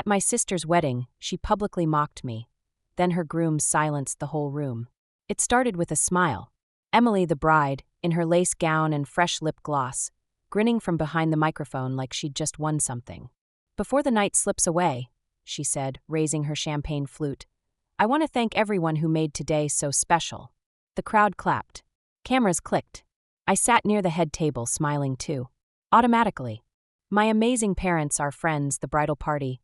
At my sister's wedding, she publicly mocked me. Then her groom silenced the whole room. It started with a smile. Emily, the bride, in her lace gown and fresh lip gloss, grinning from behind the microphone like she'd just won something. "Before the night slips away," she said, raising her champagne flute, "I want to thank everyone who made today so special." The crowd clapped. Cameras clicked. I sat near the head table, smiling too. Automatically. My amazing parents, our friends, the bridal party,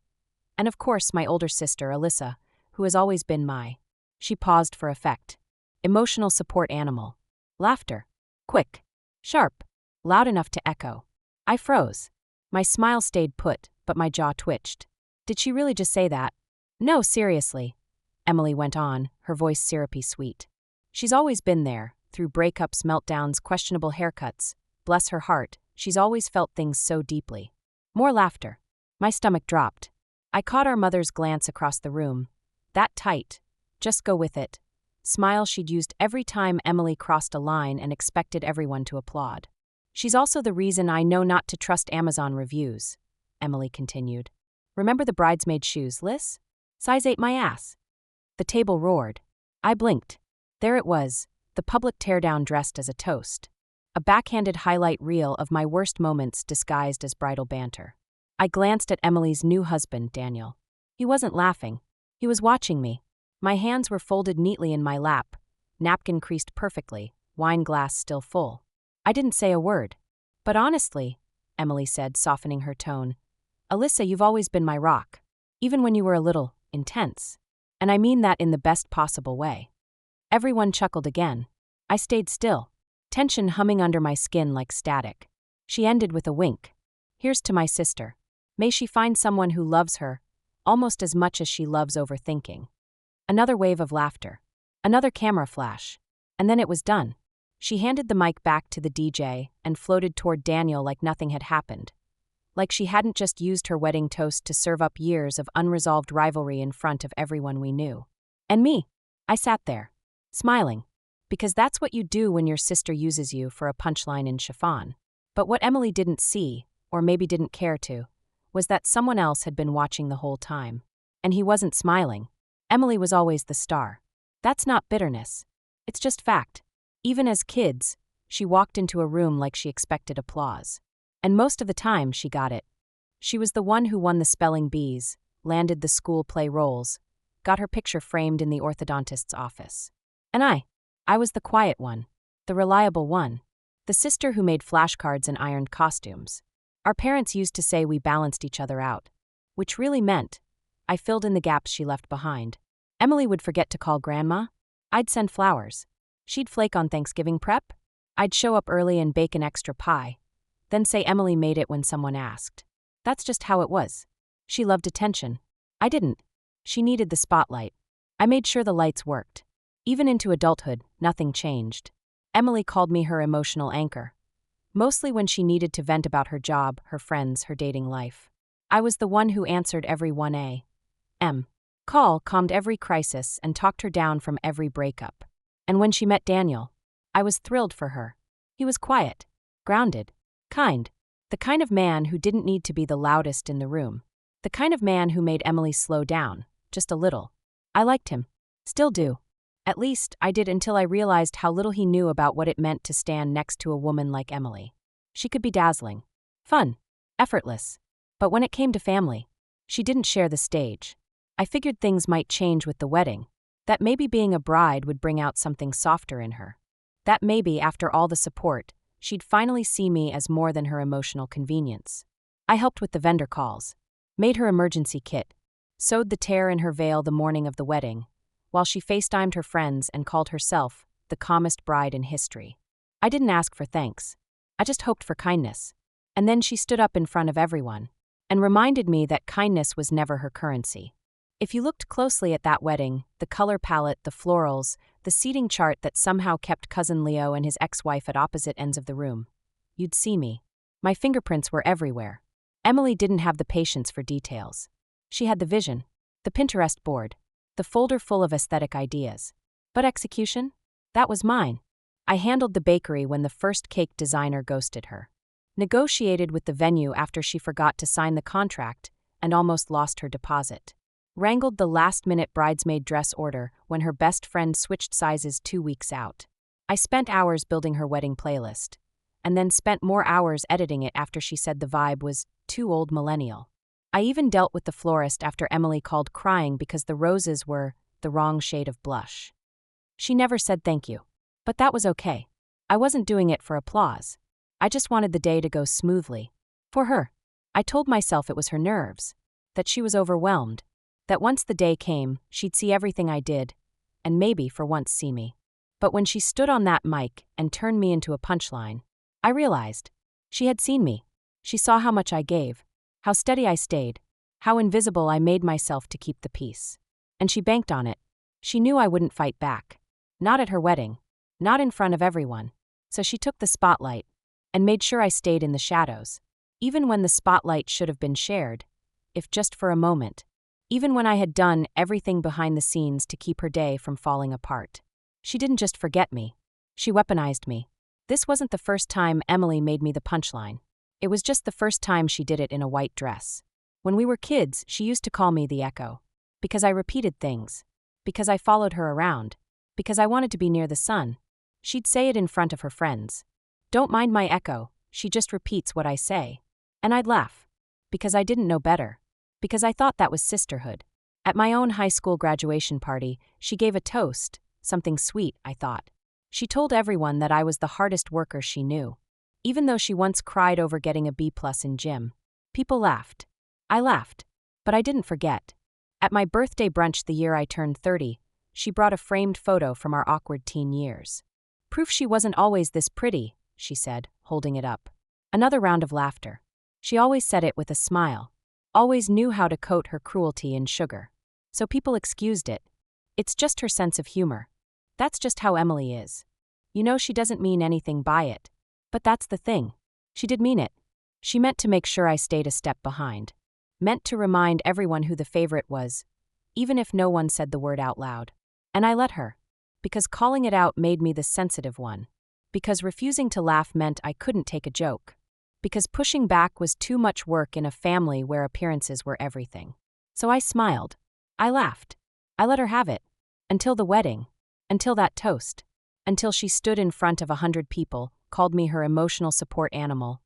and of course my older sister, Alyssa, who has always been my... She paused for effect. Emotional support animal. Laughter. Quick. Sharp. Loud enough to echo. I froze. My smile stayed put, but my jaw twitched. Did she really just say that? No, seriously. Emily went on, her voice syrupy sweet. She's always been there, through breakups, meltdowns, questionable haircuts. Bless her heart, she's always felt things so deeply. More laughter. My stomach dropped. I caught our mother's glance across the room. That tight. Just go with it. Smile she'd used every time Emily crossed a line and expected everyone to applaud. She's also the reason I know not to trust Amazon reviews, Emily continued. Remember the bridesmaid shoes, Liz? Size 8 my ass. The table roared. I blinked. There it was, the public teardown dressed as a toast. A backhanded highlight reel of my worst moments disguised as bridal banter. I glanced at Emily's new husband, Daniel. He wasn't laughing. He was watching me. My hands were folded neatly in my lap, napkin creased perfectly, wine glass still full. I didn't say a word. But honestly, Emily said, softening her tone, Alyssa, you've always been my rock, even when you were a little intense. And I mean that in the best possible way. Everyone chuckled again. I stayed still, tension humming under my skin like static. She ended with a wink. Here's to my sister. May she find someone who loves her, almost as much as she loves overthinking. Another wave of laughter. Another camera flash. And then it was done. She handed the mic back to the DJ and floated toward Daniel like nothing had happened. Like she hadn't just used her wedding toast to serve up years of unresolved rivalry in front of everyone we knew. And me. I sat there, smiling. Because that's what you do when your sister uses you for a punchline in chiffon. But what Emily didn't see, or maybe didn't care to, was that someone else had been watching the whole time. And he wasn't smiling. Emily was always the star. That's not bitterness. It's just fact. Even as kids, she walked into a room like she expected applause. And most of the time, she got it. She was the one who won the spelling bees, landed the school play roles, got her picture framed in the orthodontist's office. And I was the quiet one, the reliable one, the sister who made flashcards and ironed costumes. Our parents used to say we balanced each other out, which really meant I filled in the gaps she left behind. Emily would forget to call Grandma. I'd send flowers. She'd flake on Thanksgiving prep. I'd show up early and bake an extra pie, then say Emily made it when someone asked. That's just how it was. She loved attention. I didn't. She needed the spotlight. I made sure the lights worked. Even into adulthood, nothing changed. Emily called me her emotional anchor. Mostly when she needed to vent about her job, her friends, her dating life. I was the one who answered every 1 a.m. call, calmed every crisis, and talked her down from every breakup. And when she met Daniel, I was thrilled for her. He was quiet, grounded, kind. The kind of man who didn't need to be the loudest in the room. The kind of man who made Emily slow down, just a little. I liked him. Still do. At least, I did until I realized how little he knew about what it meant to stand next to a woman like Emily. She could be dazzling, fun, effortless. But when it came to family, she didn't share the stage. I figured things might change with the wedding, that maybe being a bride would bring out something softer in her. That maybe, after all the support, she'd finally see me as more than her emotional convenience. I helped with the vendor calls, made her emergency kit, sewed the tear in her veil the morning of the wedding, while she FaceTimed her friends and called herself the calmest bride in history. I didn't ask for thanks. I just hoped for kindness. And then she stood up in front of everyone and reminded me that kindness was never her currency. If you looked closely at that wedding, the color palette, the florals, the seating chart that somehow kept Cousin Leo and his ex-wife at opposite ends of the room, you'd see me. My fingerprints were everywhere. Emily didn't have the patience for details. She had the vision, the Pinterest board, the folder full of aesthetic ideas. But execution? That was mine. I handled the bakery when the first cake designer ghosted her. Negotiated with the venue after she forgot to sign the contract, and almost lost her deposit. Wrangled the last-minute bridesmaid dress order when her best friend switched sizes 2 weeks out. I spent hours building her wedding playlist, and then spent more hours editing it after she said the vibe was too old millennial. I even dealt with the florist after Emily called crying because the roses were the wrong shade of blush. She never said thank you, but that was okay. I wasn't doing it for applause. I just wanted the day to go smoothly. For her. I told myself it was her nerves, that she was overwhelmed, that once the day came, she'd see everything I did, and maybe for once see me. But when she stood on that mic and turned me into a punchline, I realized she had seen me. She saw how much I gave, how steady I stayed, how invisible I made myself to keep the peace. And she banked on it. She knew I wouldn't fight back. Not at her wedding. Not in front of everyone. So she took the spotlight and made sure I stayed in the shadows. Even when the spotlight should have been shared, if just for a moment. Even when I had done everything behind the scenes to keep her day from falling apart. She didn't just forget me. She weaponized me. This wasn't the first time Emily made me the punchline. It was just the first time she did it in a white dress. When we were kids, she used to call me the Echo. Because I repeated things. Because I followed her around. Because I wanted to be near the sun. She'd say it in front of her friends. Don't mind my echo, she just repeats what I say. And I'd laugh. Because I didn't know better. Because I thought that was sisterhood. At my own high school graduation party, she gave a toast, something sweet, I thought. She told everyone that I was the hardest worker she knew. Even though she once cried over getting a B+ in gym. People laughed. I laughed. But I didn't forget. At my birthday brunch the year I turned 30, she brought a framed photo from our awkward teen years. Proof she wasn't always this pretty, she said, holding it up. Another round of laughter. She always said it with a smile. Always knew how to coat her cruelty in sugar. So people excused it. It's just her sense of humor. That's just how Emily is. You know she doesn't mean anything by it. But that's the thing. She did mean it. She meant to make sure I stayed a step behind. Meant to remind everyone who the favorite was, even if no one said the word out loud. And I let her. Because calling it out made me the sensitive one. Because refusing to laugh meant I couldn't take a joke. Because pushing back was too much work in a family where appearances were everything. So I smiled. I laughed. I let her have it. Until the wedding. Until that toast. Until she stood in front of 100 people, called me her emotional support animal,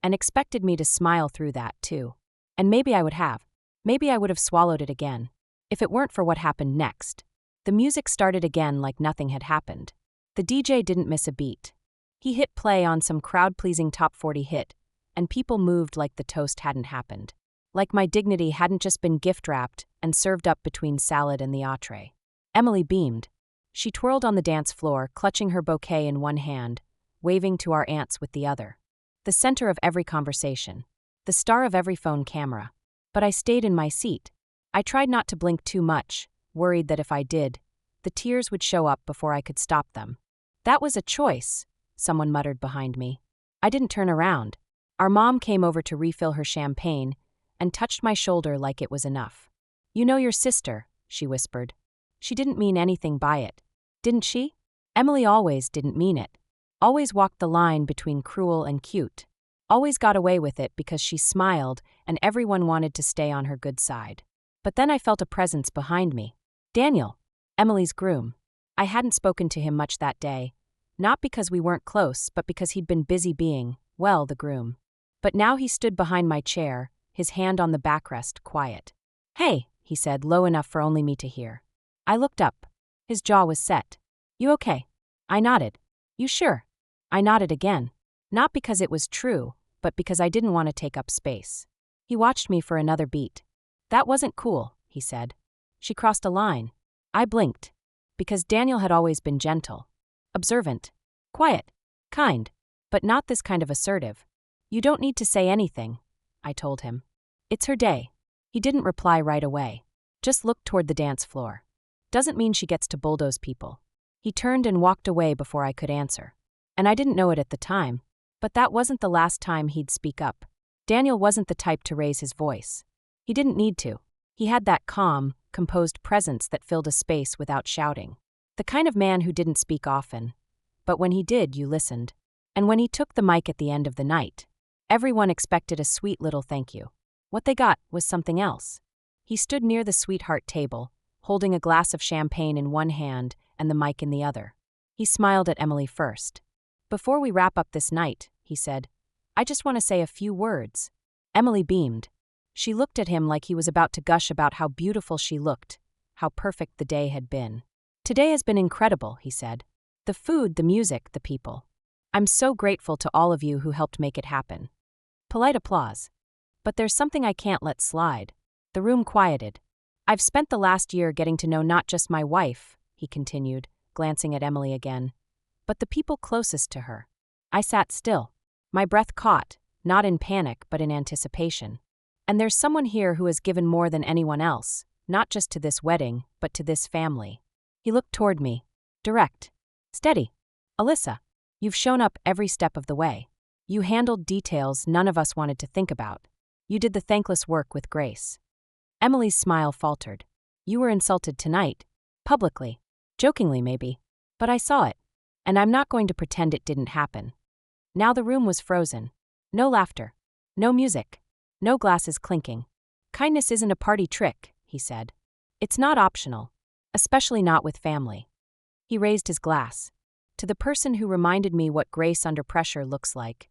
and expected me to smile through that, too. And maybe I would have. Maybe I would have swallowed it again. If it weren't for what happened next. The music started again like nothing had happened. The DJ didn't miss a beat. He hit play on some crowd-pleasing top 40 hit, and people moved like the toast hadn't happened. Like my dignity hadn't just been gift-wrapped and served up between salad and the entree. Emily beamed. She twirled on the dance floor, clutching her bouquet in one hand, waving to our aunts with the other. The center of every conversation. The star of every phone camera. But I stayed in my seat. I tried not to blink too much, worried that if I did, the tears would show up before I could stop them. That was a choice, someone muttered behind me. I didn't turn around. Our mom came over to refill her champagne and touched my shoulder like it was enough. You know your sister, she whispered. She didn't mean anything by it. Didn't she? Emily always didn't mean it. Always walked the line between cruel and cute. Always got away with it because she smiled and everyone wanted to stay on her good side. But then I felt a presence behind me. Daniel, Emily's groom. I hadn't spoken to him much that day. Not because we weren't close, but because he'd been busy being, well, the groom. But now he stood behind my chair, his hand on the backrest, quiet. Hey, he said, low enough for only me to hear. I looked up. His jaw was set. You okay? I nodded. You sure? I nodded again. Not because it was true, but because I didn't want to take up space. He watched me for another beat. That wasn't cool, he said. She crossed a line. I blinked. Because Daniel had always been gentle. Observant. Quiet. Kind. But not this kind of assertive. You don't need to say anything, I told him. It's her day. He didn't reply right away. Just looked toward the dance floor. Doesn't mean she gets to bulldoze people. He turned and walked away before I could answer. And I didn't know it at the time. But that wasn't the last time he'd speak up. Daniel wasn't the type to raise his voice. He didn't need to. He had that calm, composed presence that filled a space without shouting. The kind of man who didn't speak often. But when he did, you listened. And when he took the mic at the end of the night, everyone expected a sweet little thank you. What they got was something else. He stood near the sweetheart table, holding a glass of champagne in one hand and the mic in the other. He smiled at Emily first. "Before we wrap up this night," he said, "I just want to say a few words." Emily beamed. She looked at him like he was about to gush about how beautiful she looked, how perfect the day had been. "Today has been incredible," he said. "The food, the music, the people. I'm so grateful to all of you who helped make it happen." Polite applause. "But there's something I can't let slide." The room quieted. "I've spent the last year getting to know not just my wife," he continued, glancing at Emily again, "but the people closest to her." I sat still. My breath caught, not in panic but in anticipation. "And there's someone here who has given more than anyone else, not just to this wedding, but to this family." He looked toward me. Direct. Steady. "Alyssa, you've shown up every step of the way. You handled details none of us wanted to think about. You did the thankless work with grace." Emily's smile faltered. "You were insulted tonight. Publicly. Jokingly, maybe. But I saw it. And I'm not going to pretend it didn't happen." Now the room was frozen. No laughter. No music. No glasses clinking. "Kindness isn't a party trick," he said. "It's not optional. Especially not with family." He raised his glass. "To the person who reminded me what grace under pressure looks like,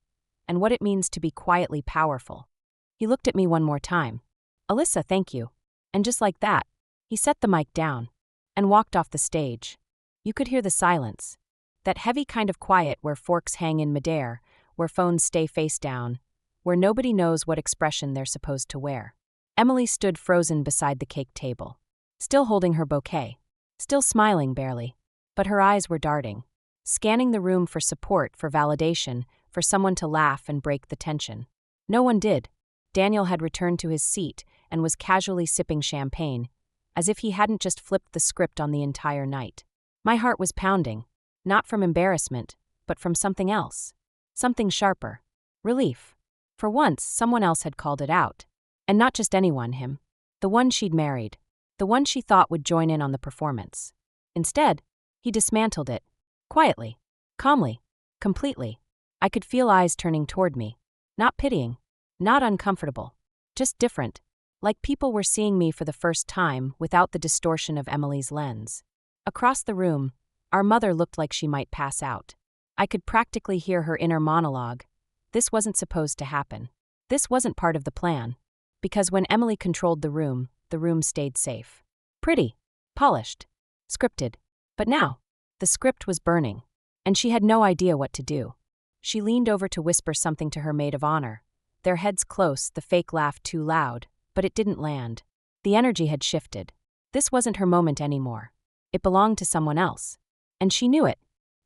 and what it means to be quietly powerful." He looked at me one more time. "Alyssa, thank you." And just like that, he set the mic down and walked off the stage. You could hear the silence. That heavy kind of quiet where forks hang in midair, where phones stay face down, where nobody knows what expression they're supposed to wear. Emily stood frozen beside the cake table, still holding her bouquet, still smiling barely, but her eyes were darting, scanning the room for support, for validation, for someone to laugh and break the tension. No one did. Daniel had returned to his seat and was casually sipping champagne, as if he hadn't just flipped the script on the entire night. My heart was pounding, not from embarrassment, but from something else. Something sharper. Relief. For once, someone else had called it out. And not just anyone, him. The one she'd married. The one she thought would join in on the performance. Instead, he dismantled it. Quietly. Calmly. Completely. I could feel eyes turning toward me. Not pitying. Not uncomfortable. Just different. Like people were seeing me for the first time without the distortion of Emily's lens. Across the room, our mother looked like she might pass out. I could practically hear her inner monologue. This wasn't supposed to happen. This wasn't part of the plan. Because when Emily controlled the room stayed safe. Pretty. Polished. Scripted. But now, the script was burning. And she had no idea what to do. She leaned over to whisper something to her maid of honor. Their heads close, the fake laugh too loud, but it didn't land. The energy had shifted. This wasn't her moment anymore. It belonged to someone else. And she knew it.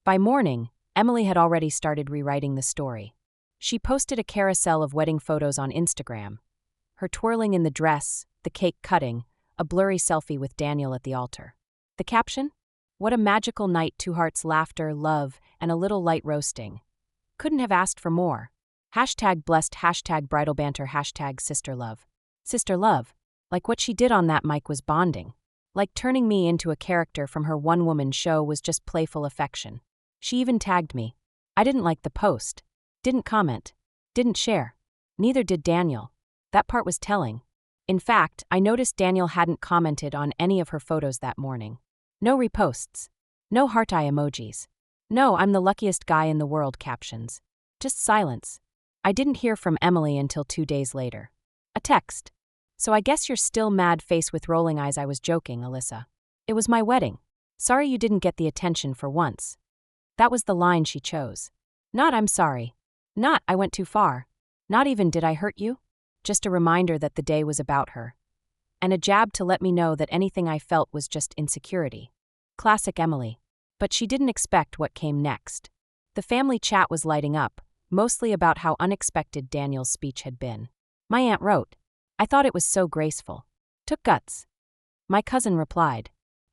By morning, Emily had already started rewriting the story. She posted a carousel of wedding photos on Instagram. Her twirling in the dress, the cake cutting, a blurry selfie with Daniel at the altar. The caption? "What a magical night, two hearts, laughter, love, and a little light roasting. Couldn't have asked for more. #blessed, #bridal banter, #sister love." Sister love. Like what she did on that mic was bonding. Like turning me into a character from her one-woman show was just playful affection. She even tagged me. I didn't like the post. Didn't comment. Didn't share. Neither did Daniel. That part was telling. In fact, I noticed Daniel hadn't commented on any of her photos that morning. No reposts. No heart eye emojis. No "I'm the luckiest guy in the world" captions. Just silence. I didn't hear from Emily until 2 days later. A text. "So I guess you're still mad," face with rolling eyes. "I was joking, Alyssa. It was my wedding. Sorry you didn't get the attention for once." That was the line she chose. Not "I'm sorry." Not "I went too far." Not even "Did I hurt you?" Just a reminder that the day was about her. And a jab to let me know that anything I felt was just insecurity. Classic Emily. But she didn't expect what came next. The family chat was lighting up, mostly about how unexpected Daniel's speech had been. My aunt wrote, "I thought it was so graceful. Took guts." My cousin replied,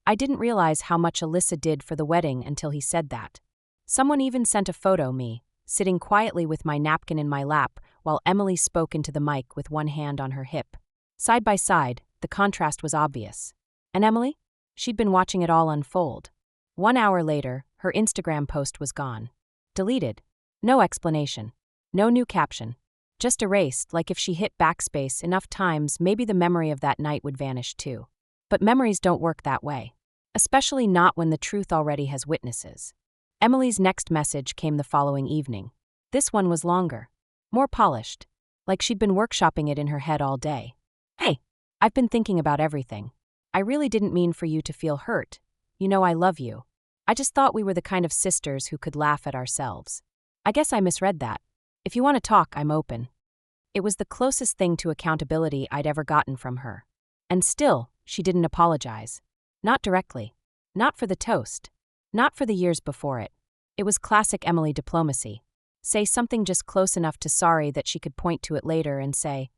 "I didn't realize how much Alyssa did for the wedding until he said that." Someone even sent a photo me, sitting quietly with my napkin in my lap while Emily spoke into the mic with one hand on her hip. Side by side, the contrast was obvious. And Emily? She'd been watching it all unfold. 1 hour later, her Instagram post was gone. Deleted. No explanation. No new caption. Just erased, like if she hit backspace enough times, maybe the memory of that night would vanish too. But memories don't work that way. Especially not when the truth already has witnesses. Emily's next message came the following evening. This one was longer. More polished. Like she'd been workshopping it in her head all day. Hey, I've been thinking about everything. I really didn't mean for you to feel hurt. You know I love you. I just thought we were the kind of sisters who could laugh at ourselves. I guess I misread that. If you want to talk, I'm open. It was the closest thing to accountability I'd ever gotten from her. And still, she didn't apologize. Not directly. Not for the toast. Not for the years before it. It was classic Emily diplomacy. Say something just close enough to sorry that she could point to it later and say,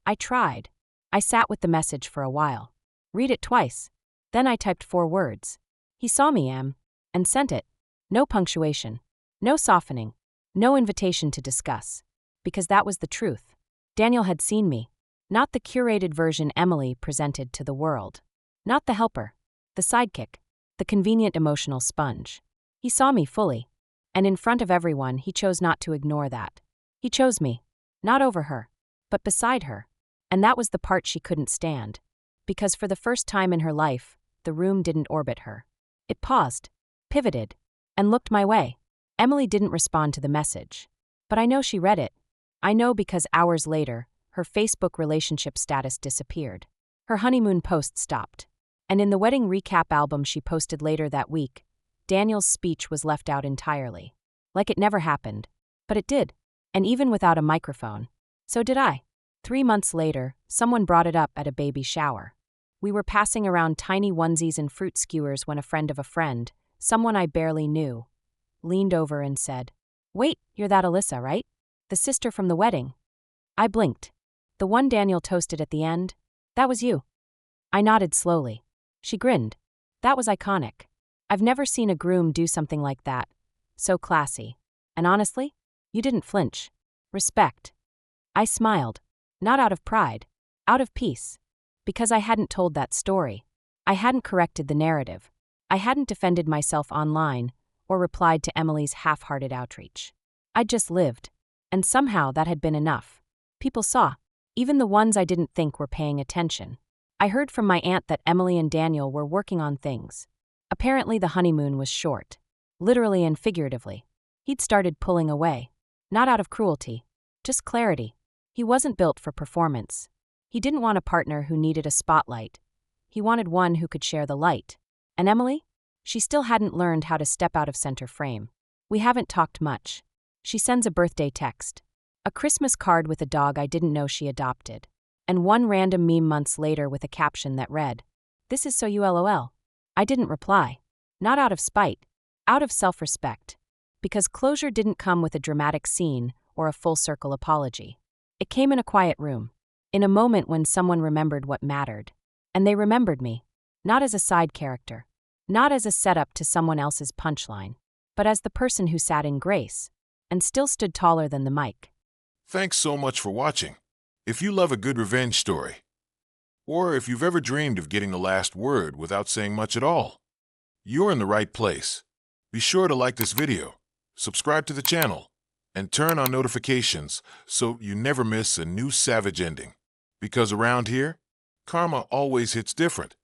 I tried. I sat with the message for a while. Read it twice. Then I typed 4 words. He saw me, and sent it. No punctuation. No softening. No invitation to discuss. Because that was the truth. Daniel had seen me. Not the curated version Emily presented to the world. Not the helper. The sidekick. The convenient emotional sponge. He saw me fully. And in front of everyone, he chose not to ignore that. He chose me. Not over her. But beside her. And that was the part she couldn't stand. Because for the first time in her life, the room didn't orbit her. It paused. Pivoted. And looked my way. Emily didn't respond to the message. But I know she read it. I know because hours later, her Facebook relationship status disappeared. Her honeymoon post stopped. And in the wedding recap album she posted later that week, Daniel's speech was left out entirely. Like it never happened. But it did. And even without a microphone. So did I. 3 months later, someone brought it up at a baby shower. We were passing around tiny onesies and fruit skewers when a friend of a friend, someone I barely knew, leaned over and said, Wait, you're that Alyssa, right? The sister from the wedding. I blinked. The one Daniel toasted at the end? That was you. I nodded slowly. She grinned. That was iconic. I've never seen a groom do something like that. So classy. And honestly, you didn't flinch. Respect. I smiled. Not out of pride. Out of peace. Because I hadn't told that story. I hadn't corrected the narrative. I hadn't defended myself online or replied to Emily's half-hearted outreach. I'd just lived. And somehow that had been enough. People saw. Even the ones I didn't think were paying attention. I heard from my aunt that Emily and Daniel were working on things. Apparently the honeymoon was short. Literally and figuratively. He'd started pulling away. Not out of cruelty. Just clarity. He wasn't built for performance. He didn't want a partner who needed a spotlight. He wanted one who could share the light. And Emily? She still hadn't learned how to step out of center frame. We haven't talked much. She sends a birthday text. A Christmas card with a dog I didn't know she adopted. And one random meme months later with a caption that read, This is so you LOL. I didn't reply. Not out of spite. Out of self-respect. Because closure didn't come with a dramatic scene or a full-circle apology. It came in a quiet room. In a moment when someone remembered what mattered. And they remembered me. Not as a side character. Not as a setup to someone else's punchline. But as the person who sat in grace. And still stood taller than the mic. Thanks so much for watching. If you love a good revenge story, or if you've ever dreamed of getting the last word without saying much at all, you're in the right place. Be sure to like this video, subscribe to the channel, and turn on notifications so you never miss a new savage ending. Because around here, karma always hits different.